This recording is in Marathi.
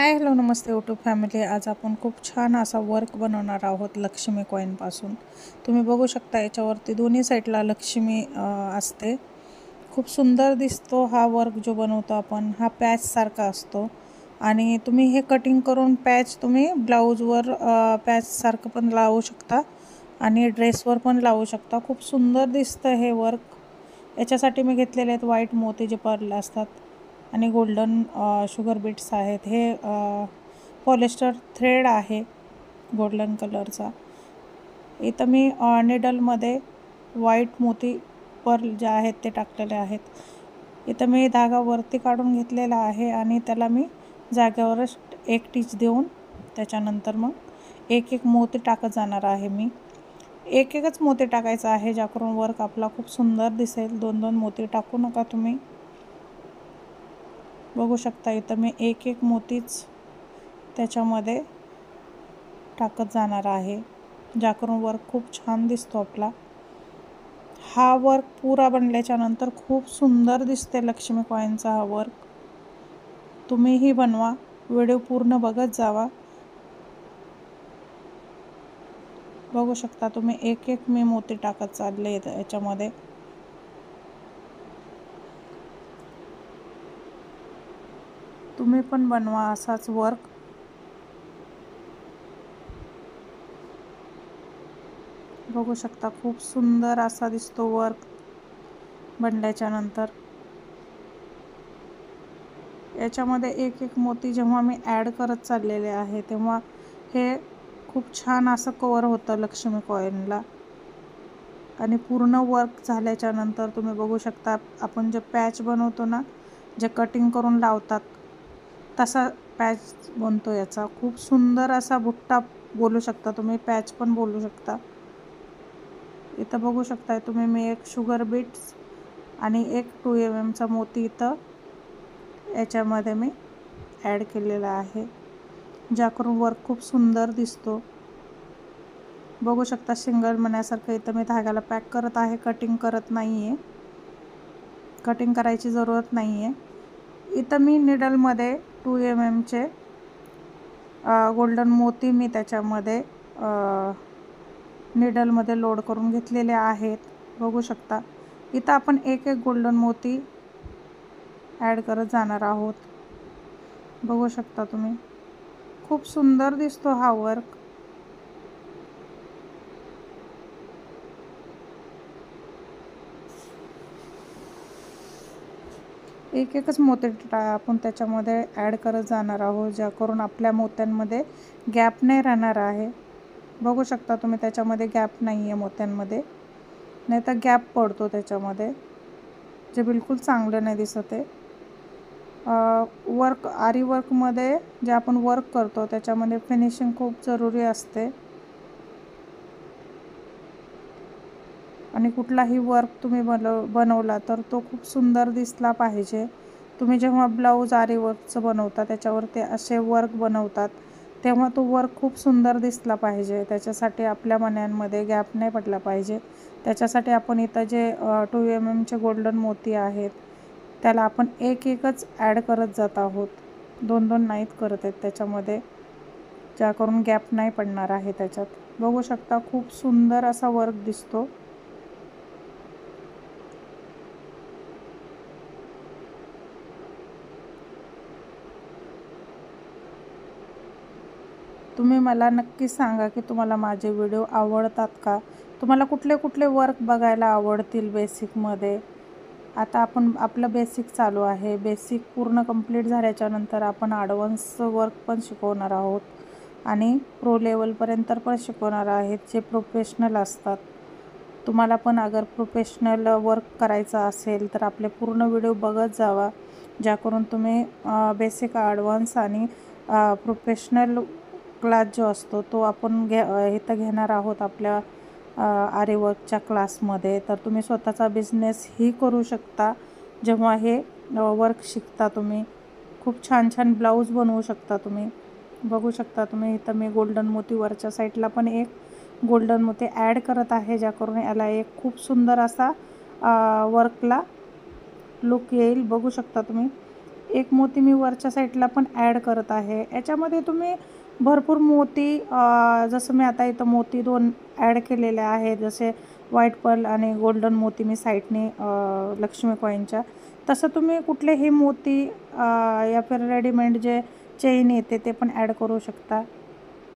हाय हॅलो नमस्ते यूट्यूब फॅमिली. आज आपण खूप छान असा वर्क बनवणार आहोत लक्ष्मी कॉईनपासून. तुम्ही बघू शकता याच्यावरती दोन्ही साईडला लक्ष्मी असते. खूप सुंदर दिसतो हा वर्क जो बनवतो आपण. हा पॅचसारखा असतो आणि तुम्ही हे कटिंग करून पॅच तुम्ही ब्लाऊजवर पॅचसारखं पण लावू शकता आणि ड्रेसवर पण लावू शकता. खूप सुंदर दिसतं हे वर्क. याच्यासाठी मी घेतलेले आहेत व्हाईट मोती जे पर्ल असतात आणि गोल्डन शुगर बीट्स आहेत. हे पॉलिस्टर थ्रेड आहे गोल्डन कलरचा. इथं मी निडलमध्ये व्हाईट मोती पर्ल जे आहेत ते टाकलेले आहेत. इथं मी धागा वरती काढून घेतलेला आहे आणि त्याला मी जागेवरच एक टिच देऊन त्याच्यानंतर मग एक एक मोती टाकत जाणार आहे. मी एक एकच मोती टाकायचं आहे ज्याकरून वर्क आपला खूप सुंदर दिसेल. दोन दोन मोती टाकू नका तुम्ही. बघू शकता इथं मी एक एक मोतीच त्याच्यामध्ये टाकत जाणार आहे ज्याकरून वर्क खूप छान दिसतो आपला. हा वर्क पुरा बनल्याच्या नंतर खूप सुंदर दिसते लक्ष्मी कॉईनचा हा वर्क. तुम्हीही बनवा, व्हिडिओ पूर्ण बघत जावा. बघू शकता तुम्ही एक एक मी मोती टाकत चालले याच्यामध्ये. तुम्ही पण बनवा असाच वर्क. बघू शकता खूप सुंदर असा दिसतो वर्क बनल्याच्या नंतर. याच्यामध्ये एक एक मोती जेव्हा मी ॲड करत चाललेले आहे तेव्हा हे खूप छान असं कवर होतं लक्ष्मी कॉईनला. आणि पूर्ण वर्क झाल्याच्या नंतर तुम्ही बघू शकता आपण जे पॅच बनवतो ना, जे कटिंग करून लावतात तसा पॅच बनतो याचा. खूप सुंदर असा बुट्टा बोलू शकता तुम्ही, पॅच पण बोलू शकता. इथं बघू शकताय तुम्ही मी एक शुगर बीट्स आणि एक 2 mm चा मोती इथं याच्यामध्ये मी ॲड केलेला आहे ज्याकरून वर्क खूप सुंदर दिसतो. बघू शकता सिंगल मण्यासारखं इथं मी धाग्याला पॅक करत आहे, कटिंग करत नाही आहे. कटिंग करायची ज़रूरत नाही आहे. इथं मी निडलमध्ये 2 mm चे गोल्डन मोती मी त्याच्यामध्ये निडलमध्ये लोड करून घेतलेले आहेत. बघू शकता इथं आपण एक एक गोल्डन मोती ॲड करत जाणार आहोत. बघू शकता तुम्ही खूप सुंदर दिसतो हा वर्क. एक एकच मोती आपण त्याच्यामध्ये ॲड करत जाणार आहोत ज्याकरून आपल्या मोत्यांमध्ये गॅप नाही राहणार आहे. बघू शकता तुम्ही त्याच्यामध्ये गॅप नाही आहे मोत्यांमध्ये, नाही तर गॅप पडतो त्याच्यामध्ये जे बिलकुल चांगलं नाही दिसत आहे. वर्क आरी वर्कमध्ये जे आपण वर्क करतो त्याच्यामध्ये फिनिशिंग खूप जरुरी असते आणि कुठलाही वर्क तुम्ही बनवला तर तो खूप सुंदर दिसला पाहिजे. तुम्ही जेव्हा ब्लाऊज आरी वर्कचं बनवता त्याच्यावरती असे वर्क बनवतात तेव्हा तो वर्क खूप सुंदर दिसला पाहिजे. त्याच्यासाठी आपल्या मण्यांमध्ये गॅप नाही पडला पाहिजे. त्याच्यासाठी आपण इथं जे 2 mm चे गोल्डन मोती आहेत त्याला आपण एक एकच ॲड करत जात आहोत. दोन दोन नाहीत करत आहेत त्याच्यामध्ये, ज्याकरून गॅप नाही पडणार आहे त्याच्यात. बघू शकता खूप सुंदर असा वर्क दिसतो. तुम्ही मला नक्की सांगा की तुम्हाला माझे व्हिडिओ आवडतात का? तुम्हाला कुठले कुठले वर्क बघायला आवडतील बेसिकमध्ये? आता आपण आपलं बेसिक चालू आहे. बेसिक पूर्ण कंप्लीट झाल्याच्या नंतर आपण ॲडव्हान्स वर्क पण शिकवणार आहोत आणि प्रो लेवलपर्यंत पण शिकवणार आहेत जे प्रोफेशनल असतात. तुम्हाला पण अगर प्रोफेशनल वर्क करायचं असेल तर आपले पूर्ण व्हिडिओ बघत जावा ज्याकरून तुम्ही बेसिक, ॲडव्हान्स आणि प्रोफेशनल क्लास जो असतो तो आपण इथं घेणार आहोत आपल्या आरी वर्कच्या क्लासमध्ये. तर तुम्ही स्वतःचा बिझनेसही करू शकता जेव्हा हे वर्क शिकता. तुम्ही खूप छान छान ब्लाऊज बनवू शकता तुम्ही. बघू शकता तुम्ही इथं मी गोल्डन मोतीवरच्या साईडला पण एक गोल्डन मोती ॲड करत आहे ज्याकरून याला एक खूप सुंदर असा वर्कला लुक येईल. बघू शकता तुम्ही एक मोती मी वरच्या साईडला पण ॲड करत आहे। याच्यामध्ये तुम्ही भरपूर मोती जसं मी आता इथं मोती 2 ॲड केलेले आहेत, जसे व्हाईट पर्ल आणि गोल्डन मोती मी साईडने लक्ष्मी कॉईनच्या। तसं तुम्ही कुठलेही मोती या फिर रेडीमेड जे चेन येते ते पण ॲड करू शकता।